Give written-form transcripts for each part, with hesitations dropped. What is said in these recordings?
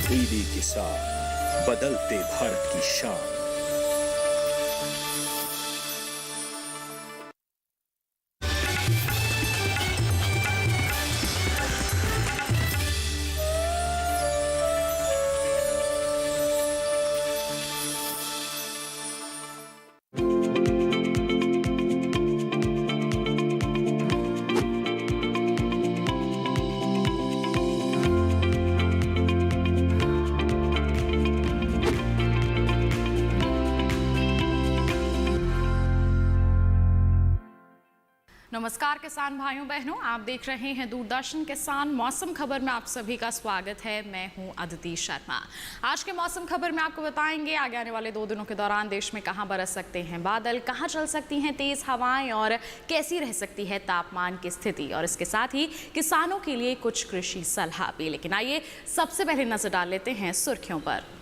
DD किसान, बदलते भारत की शान। नमस्कार किसान भाइयों बहनों, आप देख रहे हैं दूरदर्शन किसान मौसम खबर में आप सभी का स्वागत है। मैं हूं अदिति शर्मा। आज के मौसम खबर में आपको बताएंगे आगे आने वाले 2 दिनों के दौरान देश में कहां बरस सकते हैं बादल, कहां चल सकती हैं तेज हवाएं और कैसी रह सकती है तापमान की स्थिति, और इसके साथ ही किसानों के लिए कुछ कृषि सलाह भी। लेकिन आइए सबसे पहले नजर डाल लेते हैं सुर्खियों पर।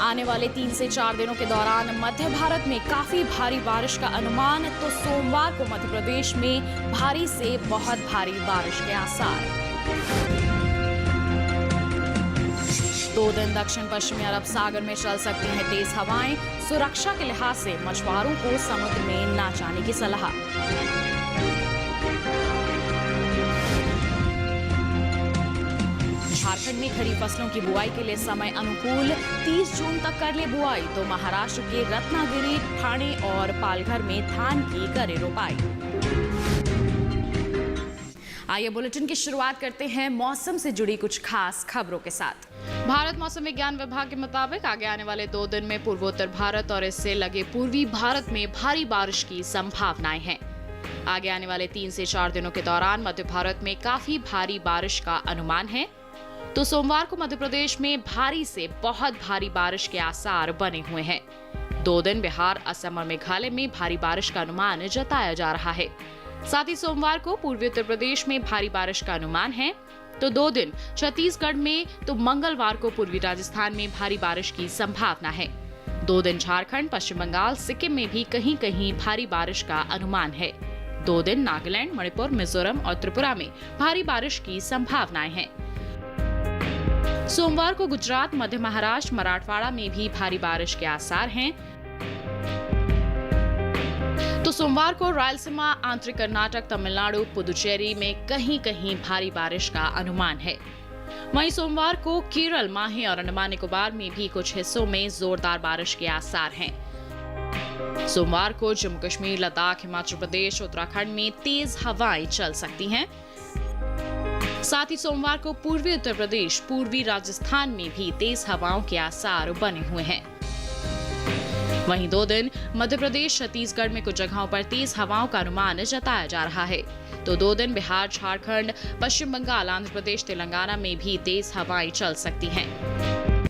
आने वाले 3 से 4 दिनों के दौरान मध्य भारत में काफी भारी बारिश का अनुमान। तो सोमवार को मध्य प्रदेश में भारी से बहुत भारी बारिश के आसार। 2 दिन दक्षिण पश्चिमी अरब सागर में चल सकती हैं तेज हवाएं। सुरक्षा के लिहाज से मछुआरों को समुद्र में न जाने की सलाह। झारखंड में खरीफ फसलों की बुआई के लिए समय अनुकूल। 30 जून तक कर ले बुआई। तो महाराष्ट्र के रत्नागिरी, ठाणे और पालघर में धान की करे रोपाई। आइए बुलेटिन की शुरुआत करते हैं मौसम से जुड़ी कुछ खास खबरों के साथ। भारत मौसम विज्ञान विभाग के मुताबिक आगे आने वाले 2 दिन में पूर्वोत्तर भारत और इससे लगे पूर्वी भारत में भारी बारिश की संभावनाएं हैं। आगे आने वाले 3 से 4 दिनों के दौरान मध्य भारत में काफी भारी बारिश का अनुमान है। तो सोमवार को मध्य प्रदेश में भारी से बहुत भारी बारिश के आसार बने हुए हैं। 2 दिन बिहार, असम और मेघालय में भारी बारिश का अनुमान जताया जा रहा है। साथ ही सोमवार को पूर्वी उत्तर प्रदेश में भारी बारिश का अनुमान है। तो 2 दिन छत्तीसगढ़ में, तो मंगलवार को पूर्वी राजस्थान में भारी बारिश की संभावना है। 2 दिन झारखंड, पश्चिम बंगाल, सिक्किम में भी कहीं कहीं भारी बारिश का अनुमान है। 2 दिन नागालैंड, मणिपुर, मिजोरम और त्रिपुरा में भारी बारिश की संभावनाएं हैं। सोमवार को गुजरात, मध्य महाराष्ट्र, मराठवाड़ा में भी भारी बारिश के आसार हैं। तो सोमवार को रायलसीमा, आंतरिक कर्नाटक, तमिलनाडु, पुदुचेरी में कहीं कहीं भारी बारिश का अनुमान है। वहीं सोमवार को केरल, माहे और अंडमान निकोबार में भी कुछ हिस्सों में जोरदार बारिश के आसार हैं। सोमवार को जम्मू कश्मीर, लद्दाख, हिमाचल प्रदेश, उत्तराखंड में तेज हवाएं चल सकती हैं। साथ ही सोमवार को पूर्वी उत्तर प्रदेश, पूर्वी राजस्थान में भी तेज हवाओं के आसार बने हुए हैं। वहीं 2 दिन मध्य प्रदेश, छत्तीसगढ़ में कुछ जगहों पर तेज हवाओं का अनुमान जताया जा रहा है। तो 2 दिन बिहार, झारखंड, पश्चिम बंगाल, आंध्र प्रदेश, तेलंगाना में भी तेज हवाएं चल सकती हैं।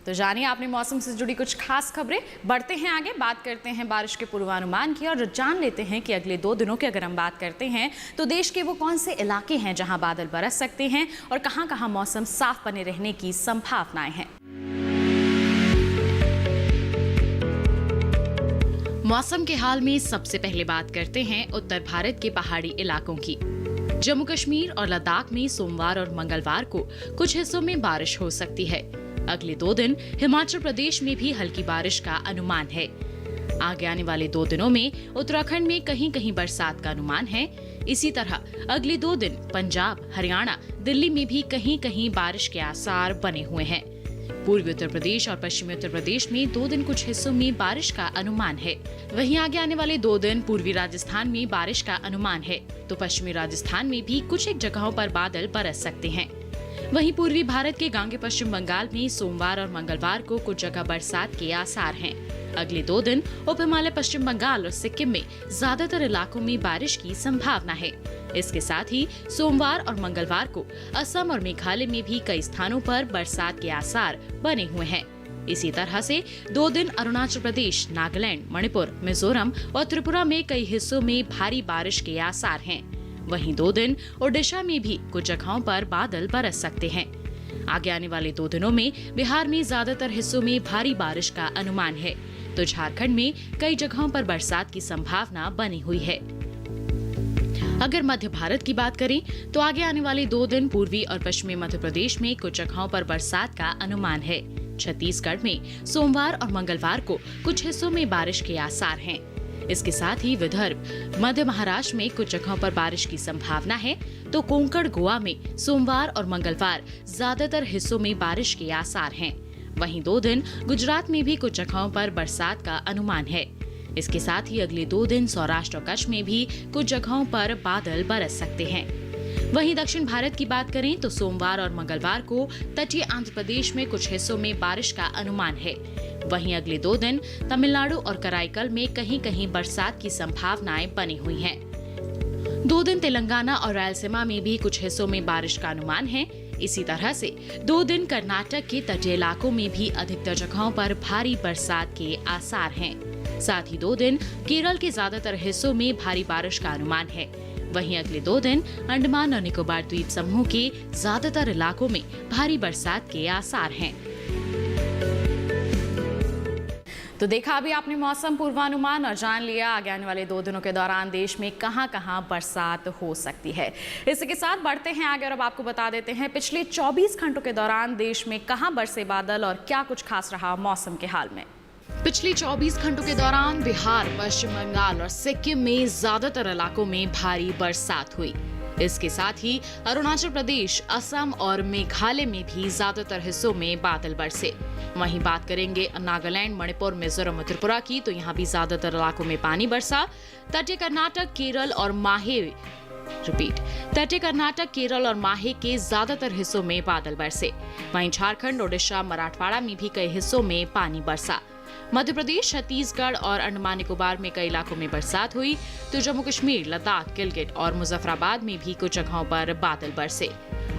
तो जानिए आपने मौसम से जुड़ी कुछ खास खबरें। बढ़ते हैं आगे, बात करते हैं बारिश के पूर्वानुमान की और जान लेते हैं कि अगले 2 दिनों की अगर हम बात करते हैं तो देश के वो कौन से इलाके हैं जहां बादल बरस सकते हैं और कहां कहां मौसम साफ बने रहने की संभावनाएं हैं। मौसम के हाल में सबसे पहले बात करते हैं उत्तर भारत के पहाड़ी इलाकों की। जम्मू कश्मीर और लद्दाख में सोमवार और मंगलवार को कुछ हिस्सों में बारिश हो सकती है। अगले 2 दिन हिमाचल प्रदेश में भी हल्की बारिश का अनुमान है। आगे आने वाले 2 दिनों में उत्तराखंड में कहीं कहीं बरसात का अनुमान है। इसी तरह अगले 2 दिन पंजाब, हरियाणा, दिल्ली में भी कहीं कहीं बारिश के आसार बने हुए हैं। पूर्वी उत्तर प्रदेश और पश्चिमी उत्तर प्रदेश में 2 दिन कुछ हिस्सों में बारिश का अनुमान है। वहीं आगे आने वाले 2 दिन पूर्वी राजस्थान में बारिश का अनुमान है। तो पश्चिमी राजस्थान में भी कुछ एक जगहों पर बादल बरस सकते हैं। वहीं पूर्वी भारत के गांगे पश्चिम बंगाल में सोमवार और मंगलवार को कुछ जगह बरसात के आसार हैं। अगले 2 दिन उप हिमालय, पश्चिम बंगाल और सिक्किम में ज्यादातर इलाकों में बारिश की संभावना है। इसके साथ ही सोमवार और मंगलवार को असम और मेघालय में भी कई स्थानों पर बरसात के आसार बने हुए हैं। इसी तरह से 2 दिन अरुणाचल प्रदेश, नागालैंड, मणिपुर, मिजोरम और त्रिपुरा में कई हिस्सों में भारी बारिश के आसार हैं। वहीं 2 दिन ओडिशा में भी कुछ जगहों पर बादल बरस सकते हैं। आगे आने वाले 2 दिनों में बिहार में ज्यादातर हिस्सों में भारी बारिश का अनुमान है। तो झारखंड में कई जगहों पर बरसात की संभावना बनी हुई है। अगर मध्य भारत की बात करें तो आगे आने वाले 2 दिन पूर्वी और पश्चिमी मध्य प्रदेश में कुछ जगहों पर बरसात का अनुमान है। छत्तीसगढ़ में सोमवार और मंगलवार को कुछ हिस्सों में बारिश के आसार हैं। इसके साथ ही विदर्भ, मध्य महाराष्ट्र में कुछ जगहों पर बारिश की संभावना है, तो कोंकण, गोवा में सोमवार और मंगलवार ज्यादातर हिस्सों में बारिश के आसार हैं। वहीं 2 दिन गुजरात में भी कुछ जगहों पर बरसात का अनुमान है। इसके साथ ही अगले 2 दिन सौराष्ट्र और कच्छ में भी कुछ जगहों पर बादल बरस सकते हैं। वहीं दक्षिण भारत की बात करें तो सोमवार और मंगलवार को तटीय आंध्र प्रदेश में कुछ हिस्सों में बारिश का अनुमान है। वहीं अगले 2 दिन तमिलनाडु और कराईकल में कहीं कहीं बरसात की संभावनाएं बनी हुई हैं। 2 दिन तेलंगाना और रायलसीमा में भी कुछ हिस्सों में बारिश का अनुमान है। इसी तरह से 2 दिन कर्नाटक के तटीय इलाकों में भी अधिकतर जगहों पर भारी बरसात के आसार हैं। साथ ही 2 दिन केरल के ज्यादातर हिस्सों में भारी बारिश का अनुमान है। वहीं अगले 2 दिन अंडमान और निकोबार द्वीप समूह के ज्यादातर इलाकों में भारी बरसात के आसार हैं। तो देखा अभी आपने मौसम पूर्वानुमान और जान लिया आगे आने वाले 2 दिनों के दौरान देश में कहां-कहां बरसात हो सकती है। इसी के साथ बढ़ते हैं आगे और अब आपको बता देते हैं पिछले 24 घंटों के दौरान देश में कहां बरसे बादल और क्या कुछ खास रहा मौसम के हाल में। पिछले 24 घंटों के दौरान बिहार, पश्चिम बंगाल और सिक्किम में ज्यादातर इलाकों में भारी बरसात हुई। इसके साथ ही अरुणाचल प्रदेश, असम और मेघालय में भी ज्यादातर हिस्सों में बादल बरसे। वहीं बात करेंगे नागालैंड, मणिपुर, मिजोरम और त्रिपुरा की, तो यहाँ भी ज्यादातर इलाकों में पानी बरसा। तटीय कर्नाटक, केरल और माहे के ज्यादातर हिस्सों में बादल बरसे। वहीं झारखंड, ओडिशा, मराठवाड़ा में भी कई हिस्सों में पानी बरसा। मध्य प्रदेश, छत्तीसगढ़ और अंडमान निकोबार में कई इलाकों में बरसात हुई, तो जम्मू कश्मीर, लद्दाख, गिलगित और मुजफ्फराबाद में भी कुछ जगहों पर बादल बरसे।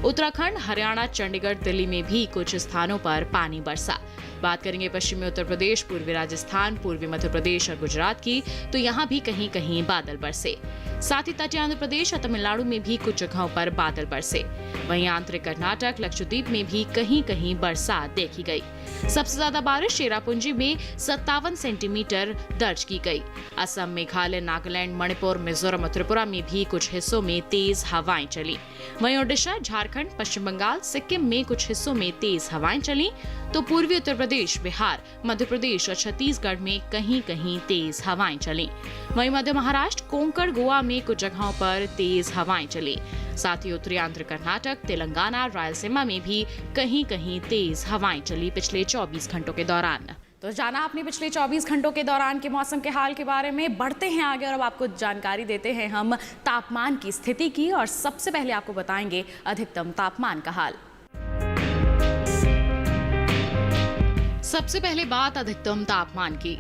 उत्तराखंड, हरियाणा, चंडीगढ़, दिल्ली में भी कुछ स्थानों पर पानी बरसा। बात करेंगे पश्चिमी उत्तर प्रदेश, पूर्वी राजस्थान, पूर्वी मध्य प्रदेश और गुजरात की, तो यहाँ भी कहीं कहीं बादल बरसे। साथ ही तटीय आंध्र प्रदेश और तमिलनाडु में भी कुछ जगहों पर बादल बरसे। वहीं आंतरिक कर्नाटक, लक्षद्वीप में भी कहीं कहीं बरसात देखी गई। सबसे ज्यादा बारिश चेरापूंजी में 57 सेंटीमीटर दर्ज की गई। असम, मेघालय, नागालैंड, मणिपुर, मिजोरम और त्रिपुरा में भी कुछ हिस्सों में तेज हवाएं चली। वहीं ओडिशा, झारखंड, पश्चिम बंगाल, सिक्किम में कुछ हिस्सों में तेज हवाएं चली, तो पूर्वी उत्तर प्रदेश, बिहार, मध्य प्रदेश और छत्तीसगढ़ में कहीं कहीं तेज हवाएं चली। वहीं मध्य महाराष्ट्र, कोंकण, गोवा में कुछ जगहों पर तेज हवाएं चली। साथ ही उत्तरी आंध्र कर्नाटक, तेलंगाना, रायलसीमा में भी कहीं कहीं तेज हवाएं चली पिछले 24 घंटों के दौरान। तो जाना आपने पिछले 24 घंटों के दौरान के मौसम के हाल के बारे में। बढ़ते हैं आगे और अब आपको जानकारी देते हैं हम तापमान की स्थिति की, और सबसे पहले आपको बताएंगे अधिकतम तापमान का हाल। सबसे पहले बात अधिकतम तापमान की।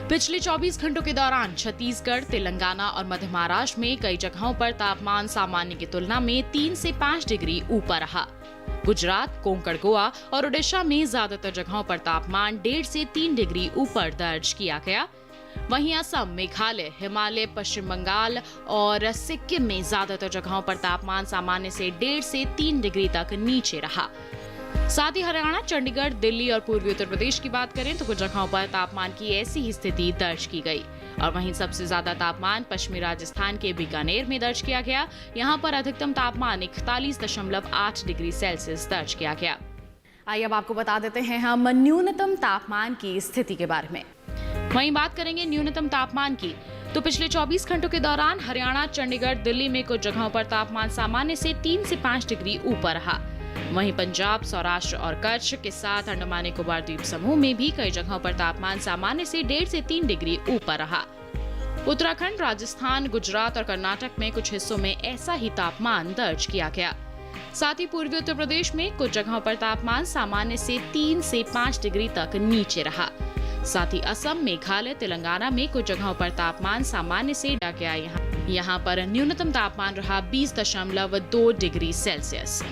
पिछले 24 घंटों के दौरान छत्तीसगढ़, तेलंगाना और मध्य महाराष्ट्र में कई जगहों पर तापमान सामान्य की तुलना में 3 से 5 डिग्री ऊपर रहा। गुजरात, कोंकण, गोवा और ओडिशा में ज्यादातर जगहों पर तापमान 1.5 से 3 डिग्री ऊपर दर्ज किया गया। वहीं असम, मेघालय, हिमालय, पश्चिम बंगाल और सिक्किम में ज्यादातर जगहों पर तापमान सामान्य से 1.5 से 3 डिग्री तक नीचे रहा। साथ ही हरियाणा, चंडीगढ़, दिल्ली और पूर्वी उत्तर प्रदेश की बात करें तो कुछ जगहों पर तापमान की ऐसी ही स्थिति दर्ज की गई। और वहीं सबसे ज्यादा तापमान पश्चिमी राजस्थान के बीकानेर में दर्ज किया गया। यहाँ पर अधिकतम तापमान 41.8 डिग्री सेल्सियस दर्ज किया गया। आइए अब आपको बता देते हैं हम न्यूनतम तापमान की स्थिति के बारे में। वहीं बात करेंगे न्यूनतम तापमान की, तो पिछले 24 घंटों के दौरान हरियाणा, चंडीगढ़, दिल्ली में कुछ जगहों पर तापमान सामान्य से 3 से 5 डिग्री ऊपर रहा। वहीं पंजाब, सौराष्ट्र और कच्छ के साथ अंडमान निकोबार द्वीप समूह में भी कई जगहों पर तापमान सामान्य से 1.5 से 3 डिग्री ऊपर रहा। उत्तराखंड, राजस्थान, गुजरात और कर्नाटक में कुछ हिस्सों में ऐसा ही तापमान दर्ज किया गया। साथ ही पूर्वी उत्तर प्रदेश में कुछ जगहों पर तापमान सामान्य से 3 से 5 डिग्री तक नीचे रहा। साथ ही असम, मेघालय, तेलंगाना में कुछ जगहों पर तापमान सामान्य से गया। यहाँ पर न्यूनतम तापमान रहा 20.2 डिग्री सेल्सियस।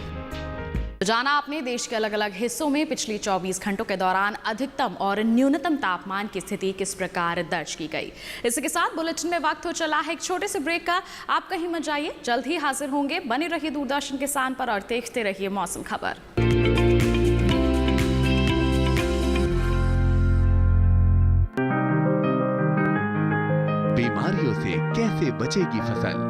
जाना आपने देश के अलग अलग हिस्सों में पिछले 24 घंटों के दौरान अधिकतम और न्यूनतम तापमान की स्थिति किस प्रकार दर्ज की गई। इसी के साथ बुलेटिन में वक्त हो चला है एक छोटे से ब्रेक का। आप कहीं मत जाइए, जल्द ही हाजिर होंगे। बने रहिए दूरदर्शन किसान पर और देखते रहिए मौसम खबर। बीमारियों से कैसे बचेगी फसल।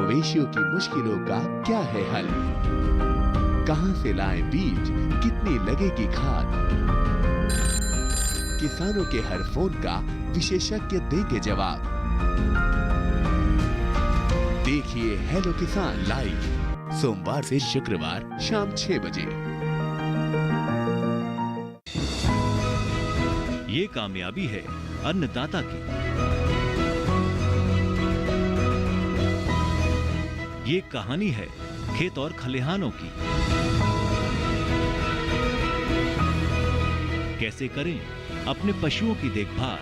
मवेशियों की मुश्किलों का क्या है हल? कहां से लाएं बीज, कितनी लगेगी खाद? किसानों के हर फोन का विशेषज्ञ देंगे जवाब। देखिए हेलो किसान लाइव सोमवार से शुक्रवार शाम 6 बजे। ये कामयाबी है अन्नदाता की, ये कहानी है खेत और खलिहानों की। कैसे करें अपने पशुओं की देखभाल,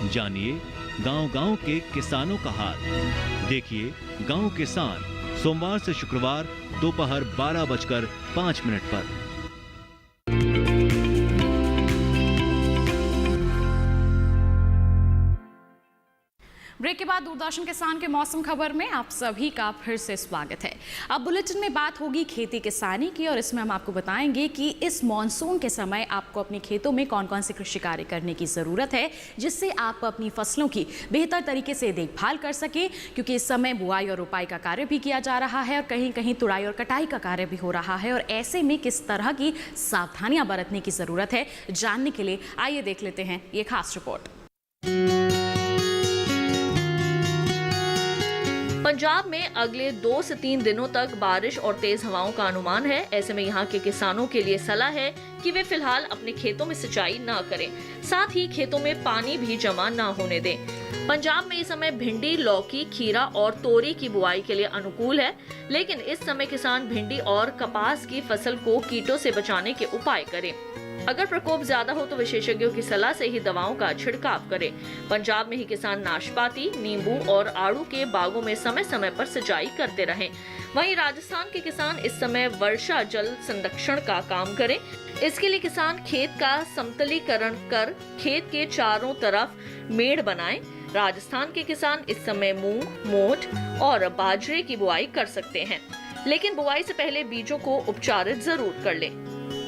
जानिए गांव-गांव के किसानों का हाल। देखिए गांव किसान सोमवार से शुक्रवार दोपहर 12:05 पर। ब्रेक के बाद दूरदर्शन किसान के मौसम खबर में आप सभी का फिर से स्वागत है। अब बुलेटिन में बात होगी खेती किसानी की और इसमें हम आपको बताएंगे कि इस मॉनसून के समय आपको अपने खेतों में कौन कौन से कृषि कार्य करने की ज़रूरत है जिससे आप अपनी फसलों की बेहतर तरीके से देखभाल कर सकें, क्योंकि इस समय बुआई और रोपाई का कार्य भी किया जा रहा है और कहीं कहीं तुड़ाई और कटाई का कार्य भी हो रहा है। और ऐसे में किस तरह की सावधानियां बरतने की ज़रूरत है, जानने के लिए आइए देख लेते हैं ये खास रिपोर्ट। पंजाब में अगले 2 से 3 दिनों तक बारिश और तेज हवाओं का अनुमान है। ऐसे में यहाँ के किसानों के लिए सलाह है कि वे फिलहाल अपने खेतों में सिंचाई ना करें, साथ ही खेतों में पानी भी जमा ना होने दें। पंजाब में इस समय भिंडी, लौकी, खीरा और तोरी की बुआई के लिए अनुकूल है, लेकिन इस समय किसान भिंडी और कपास की फसल को कीटों से बचाने के उपाय करें। अगर प्रकोप ज्यादा हो तो विशेषज्ञों की सलाह से ही दवाओं का छिड़काव करें। पंजाब में ही किसान नाशपाती, नींबू और आड़ू के बागों में समय समय पर सिंचाई करते रहें। वहीं राजस्थान के किसान इस समय वर्षा जल संरक्षण का काम करें। इसके लिए किसान खेत का समतलीकरण कर खेत के चारों तरफ मेड़ बनाएं। राजस्थान के किसान इस समय मूंग, मोठ और बाजरे की बुआई कर सकते हैं, लेकिन बुआई से पहले बीजों को उपचारित जरूर कर लें।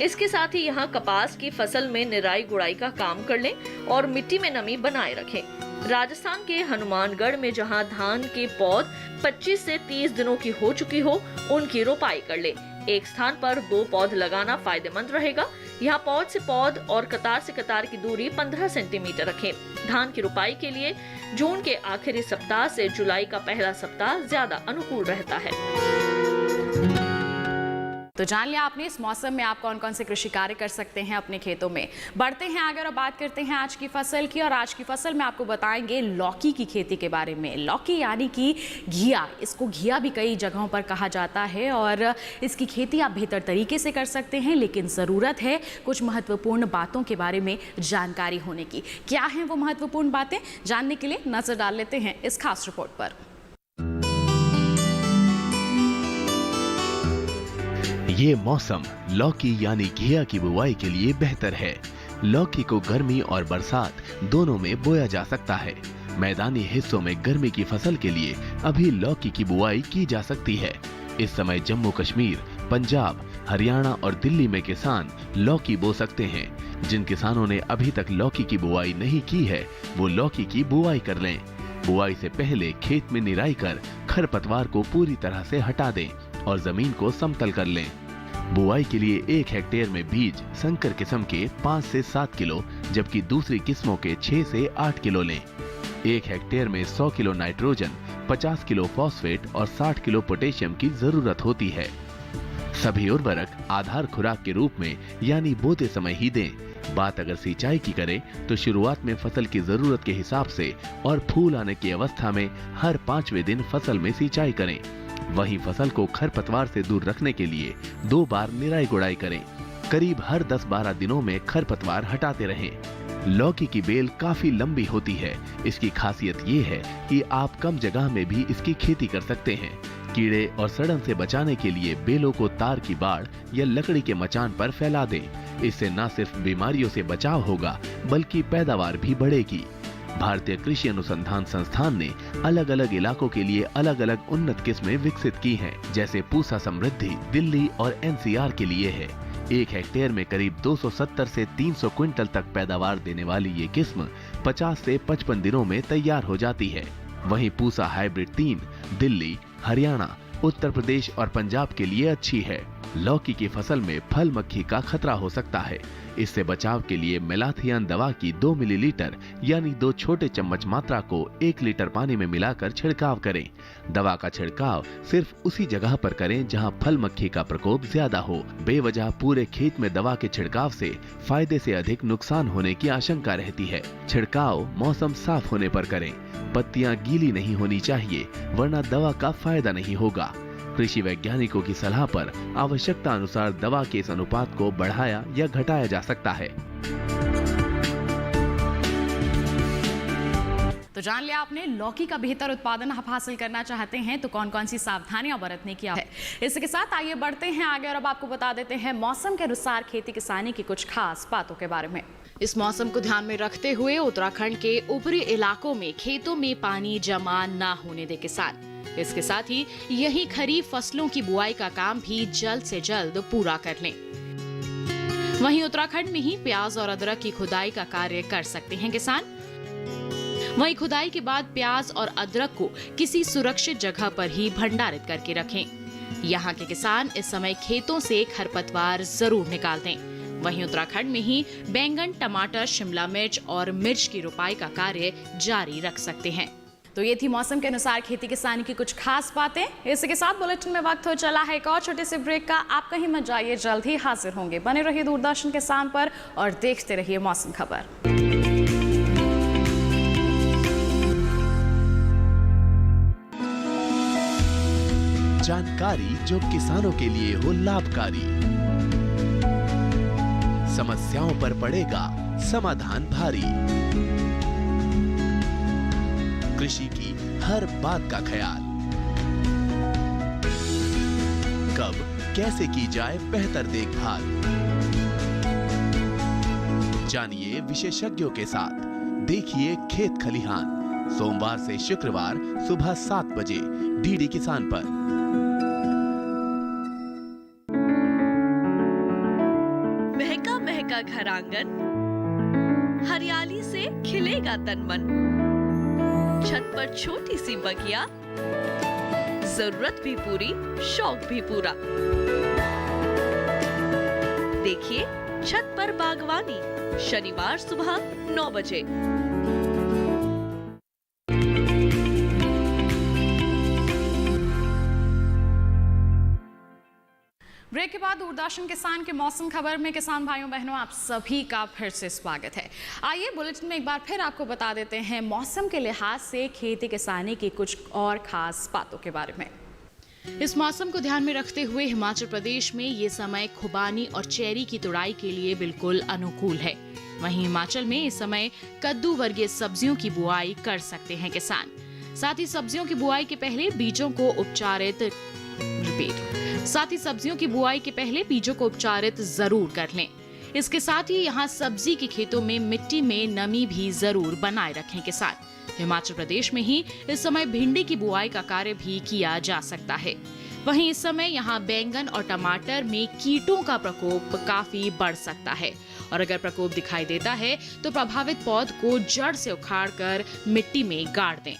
इसके साथ ही यहाँ कपास की फसल में निराई गुड़ाई का काम कर लें और मिट्टी में नमी बनाए रखें। राजस्थान के हनुमानगढ़ में जहाँ धान के पौध 25 से 30 दिनों की हो चुकी हो, उनकी रोपाई कर ले। एक स्थान पर 2 पौध लगाना फायदेमंद रहेगा। यहाँ पौध से पौध और कतार से कतार की दूरी 15 सेंटीमीटर रखें। धान की रोपाई के लिए जून के आखिरी सप्ताह से जुलाई का पहला सप्ताह ज्यादा अनुकूल रहता है। तो जान लिया आपने इस मौसम में आप कौन कौन से कृषि कार्य कर सकते हैं अपने खेतों में। बढ़ते हैं आगे और बात करते हैं आज की फसल की। और आज की फसल में आपको बताएंगे लौकी की खेती के बारे में। लौकी यानी कि घिया, इसको घिया भी कई जगहों पर कहा जाता है और इसकी खेती आप बेहतर तरीके से कर सकते हैं, लेकिन ज़रूरत है कुछ महत्वपूर्ण बातों के बारे में जानकारी होने की। क्या हैं वो महत्वपूर्ण बातें, जानने के लिए नजर डाल लेते हैं इस खास रिपोर्ट पर। ये मौसम लौकी यानी घिया की बुवाई के लिए बेहतर है। लौकी को गर्मी और बरसात दोनों में बोया जा सकता है। मैदानी हिस्सों में गर्मी की फसल के लिए अभी लौकी की बुवाई की जा सकती है। इस समय जम्मू कश्मीर, पंजाब, हरियाणा और दिल्ली में किसान लौकी बो सकते हैं। जिन किसानों ने अभी तक लौकी की बुवाई नहीं की है, वो लौकी की बुवाई कर लें। बुवाई से पहले खेत में निराई कर खरपतवार को पूरी तरह से हटा दें और जमीन को समतल कर लें। बुआई के लिए 1 हेक्टेयर में बीज संकर किस्म के 5 से 7 किलो, जबकि दूसरी किस्मों के 6 से 8 किलो लें। 1 हेक्टेयर में 100 किलो नाइट्रोजन, 50 किलो फॉस्फेट और 60 किलो पोटेशियम की जरूरत होती है। सभी उर्वरक आधार खुराक के रूप में यानी बोते समय ही दें। बात अगर सिंचाई की करें तो शुरुआत में फसल की जरूरत के हिसाब से और फूल आने की अवस्था में हर 5वें दिन फसल में सिंचाई करें। वहीं फसल को खरपतवार से दूर रखने के लिए 2 बार निराई गुड़ाई करें। करीब हर 10-12 दिनों में खरपतवार हटाते रहें। लौकी की बेल काफी लंबी होती है। इसकी खासियत ये है कि आप कम जगह में भी इसकी खेती कर सकते हैं। कीड़े और सड़न से बचाने के लिए बेलों को तार की बाड़ या लकड़ी के मचान पर फैला दें। इससे न सिर्फ बीमारियों से बचाव होगा बल्कि पैदावार भी बढ़ेगी। भारतीय कृषि अनुसंधान संस्थान ने अलग अलग इलाकों के लिए अलग अलग उन्नत किस्में विकसित की हैं, जैसे पूसा समृद्धि दिल्ली और एनसीआर के लिए है। 1 हेक्टेयर में करीब 270 से 300 क्विंटल तक पैदावार देने वाली ये किस्म 50 से 55 दिनों में तैयार हो जाती है। वहीं पूसा हाइब्रिड 3 दिल्ली, हरियाणा, उत्तर प्रदेश और पंजाब के लिए अच्छी है। लौकी की फसल में फल मक्खी का खतरा हो सकता है। इससे बचाव के लिए मेलाथियन दवा की 2 मिलीलीटर यानी 2 छोटे चम्मच मात्रा को 1 लीटर पानी में मिलाकर छिड़काव करें। दवा का छिड़काव सिर्फ उसी जगह पर करें जहां फल मक्खी का प्रकोप ज्यादा हो। बेवजह पूरे खेत में दवा के छिड़काव से फायदे से अधिक नुकसान होने की आशंका रहती है। छिड़काव मौसम साफ होने पर करें। पत्तियां गीली नहीं होनी चाहिए, वरना दवा का फायदा नहीं होगा। कृषि वैज्ञानिकों की सलाह पर आवश्यकता अनुसार दवा के इस अनुपात को बढ़ाया या घटाया जा सकता है। तो जान लिया आपने, लौकी का बेहतर उत्पादन आप हासिल करना चाहते हैं तो कौन कौन सी सावधानियां बरतने की है। इसके साथ आइए बढ़ते हैं आगे और अब आपको बता देते हैं मौसम के अनुसार खेती किसानी की कुछ खास बातों के बारे में। इस मौसम को ध्यान में रखते हुए उत्तराखंड के ऊपरी इलाकों में खेतों में पानी जमा न होने दे किसान। इसके साथ ही यही खरीफ फसलों की बुआई का काम भी जल्द से जल्द पूरा कर लें। वहीं उत्तराखंड में ही प्याज और अदरक की खुदाई का कार्य कर सकते हैं किसान। वहीं खुदाई के बाद प्याज और अदरक को किसी सुरक्षित जगह पर ही भंडारित करके रखें। यहाँ के किसान इस समय खेतों से खरपतवार जरूर निकाल दें। वहीं उत्तराखंड में ही बैंगन, टमाटर, शिमला मिर्च और मिर्च की रोपाई का कार्य जारी रख सकते हैं। तो ये थी मौसम के अनुसार खेती किसानी की कुछ खास बातें। इसी के साथ बुलेटिन में वक्त हो चला है एक और छोटे से ब्रेक का। आप कहीं मत जाइए, जल्द ही हाजिर होंगे। बने रहिए दूरदर्शन किसान पर और देखते रहिए मौसम खबर। जानकारी जो किसानों के लिए हो लाभकारी, समस्याओं पर पड़ेगा समाधान भारी, कृषि की हर बात का ख्याल, कब कैसे की जाए बेहतर देखभाल। जानिए विशेषज्ञों के साथ, देखिए खेत खलिहान, सोमवार से शुक्रवार सुबह 7 बजे डीडी किसान पर। महका महका घर आंगन, हरियाली से खिलेगा तन मन। छत पर छोटी सी बगिया, जरूरत भी पूरी, शौक भी पूरा। देखिए छत पर बागवानी, शनिवार सुबह 9 बजे। ब्रेक के बाद दूरदर्शन किसान के मौसम खबर में किसान भाइयों बहनों आप सभी का फिर से स्वागत है। आइए बुलेटिन में एक बार फिर आपको बता देते हैं मौसम के लिहाज से खेती किसानी की कुछ और खास बातों के बारे में। इस मौसम को ध्यान में रखते हुए हिमाचल प्रदेश में ये समय खुबानी और चेरी की तुड़ाई के लिए बिल्कुल अनुकूल है। वहीं हिमाचल में इस समय कद्दू वर्गीय सब्जियों की बुआई कर सकते हैं किसान। साथ ही सब्जियों की बुआई के पहले बीजों को उपचारित जरूर कर लें। इसके साथ ही यहाँ सब्जी के खेतों में मिट्टी में नमी भी जरूर बनाए रखें किसान। हिमाचल प्रदेश में ही इस समय भिंडी की बुआई का कार्य भी किया जा सकता है। वहीं इस समय यहाँ बैंगन और टमाटर में कीटों का प्रकोप काफी बढ़ सकता है और अगर प्रकोप दिखाई देता है तो प्रभावित पौध को जड़ से उखाड़कर मिट्टी में गाड़ दें।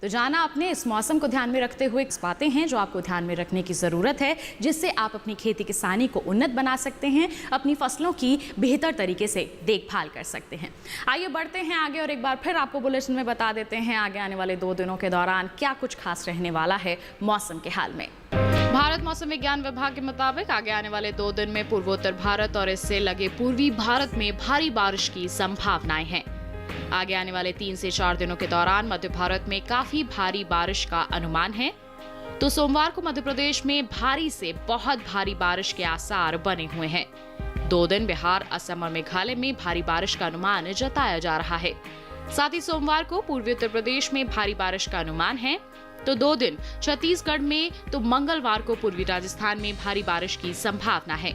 तो जाना आपने इस मौसम को ध्यान में रखते हुए बातें हैं जो आपको ध्यान में रखने की जरूरत है, जिससे आप अपनी खेती किसानी को उन्नत बना सकते हैं, अपनी फसलों की बेहतर तरीके से देखभाल कर सकते हैं। आइए बढ़ते हैं आगे और एक बार फिर आपको बुलेटिन में बता देते हैं आगे आने वाले 2 दिनों के दौरान क्या कुछ खास रहने वाला है मौसम के हाल में। भारत मौसम विज्ञान विभाग के मुताबिक आगे आने वाले 2 दिन में पूर्वोत्तर भारत और इससे लगे पूर्वी भारत में भारी बारिश की संभावनाएं हैं। आगे आने वाले 3 से 4 दिनों के दौरान मध्य भारत में काफी भारी बारिश का अनुमान है। तो सोमवार को मध्य प्रदेश में भारी से बहुत भारी बारिश के आसार बने हुए हैं। 2 दिन बिहार, असम और मेघालय में भारी बारिश का अनुमान जताया जा रहा है। साथ ही सोमवार को पूर्वी उत्तर प्रदेश में भारी बारिश का अनुमान है। तो 2 दिन छत्तीसगढ़ में, तो मंगलवार को पूर्वी राजस्थान में भारी बारिश की संभावना है।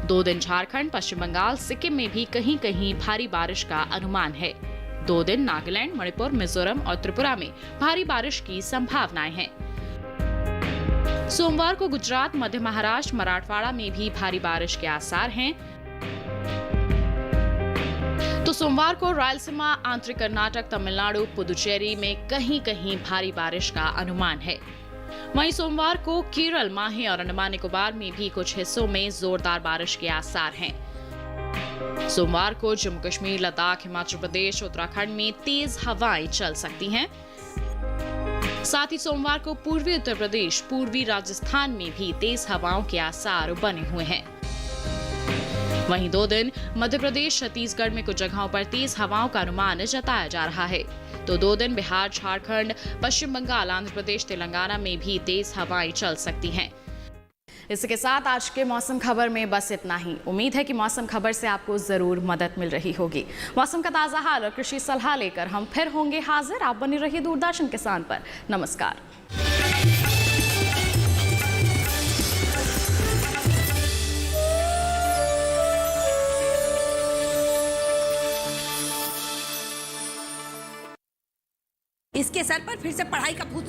2 दिन झारखंड, पश्चिम बंगाल, सिक्किम में भी कहीं कहीं भारी बारिश का अनुमान है। 2 दिन नागालैंड, मणिपुर, मिजोरम और त्रिपुरा में भारी बारिश की संभावनाएं हैं। सोमवार को गुजरात, मध्य महाराष्ट्र, मराठवाड़ा में भी भारी बारिश के आसार हैं। तो सोमवार को रायलसीमा, आंतरिक कर्नाटक, तमिलनाडु, पुदुचेरी में कहीं कहीं भारी बारिश का अनुमान है। वहीं सोमवार को केरल, माहे और अंडमान निकोबार में भी कुछ हिस्सों में जोरदार बारिश के आसार हैं। सोमवार को जम्मू कश्मीर, लद्दाख, हिमाचल प्रदेश, उत्तराखंड में तेज हवाएं चल सकती हैं। साथ ही सोमवार को पूर्वी उत्तर प्रदेश, पूर्वी राजस्थान में भी तेज हवाओं के आसार बने हुए हैं। वहीं 2 दिन मध्य प्रदेश, छत्तीसगढ़ में कुछ जगहों पर तेज हवाओं का अनुमान जताया जा रहा है, तो 2 दिन बिहार, झारखंड, पश्चिम बंगाल, आंध्र प्रदेश, तेलंगाना में भी तेज हवाएं चल सकती हैं। इसके साथ आज के मौसम खबर में बस इतना ही। उम्मीद है कि मौसम खबर से आपको जरूर मदद मिल रही होगी। मौसम का ताजा हाल और कृषि सलाह लेकर हम फिर होंगे हाजिर। आप बने रहिए दूरदर्शन किसान पर। नमस्कार। इसके सर पर फिर से पढ़ाई का भूत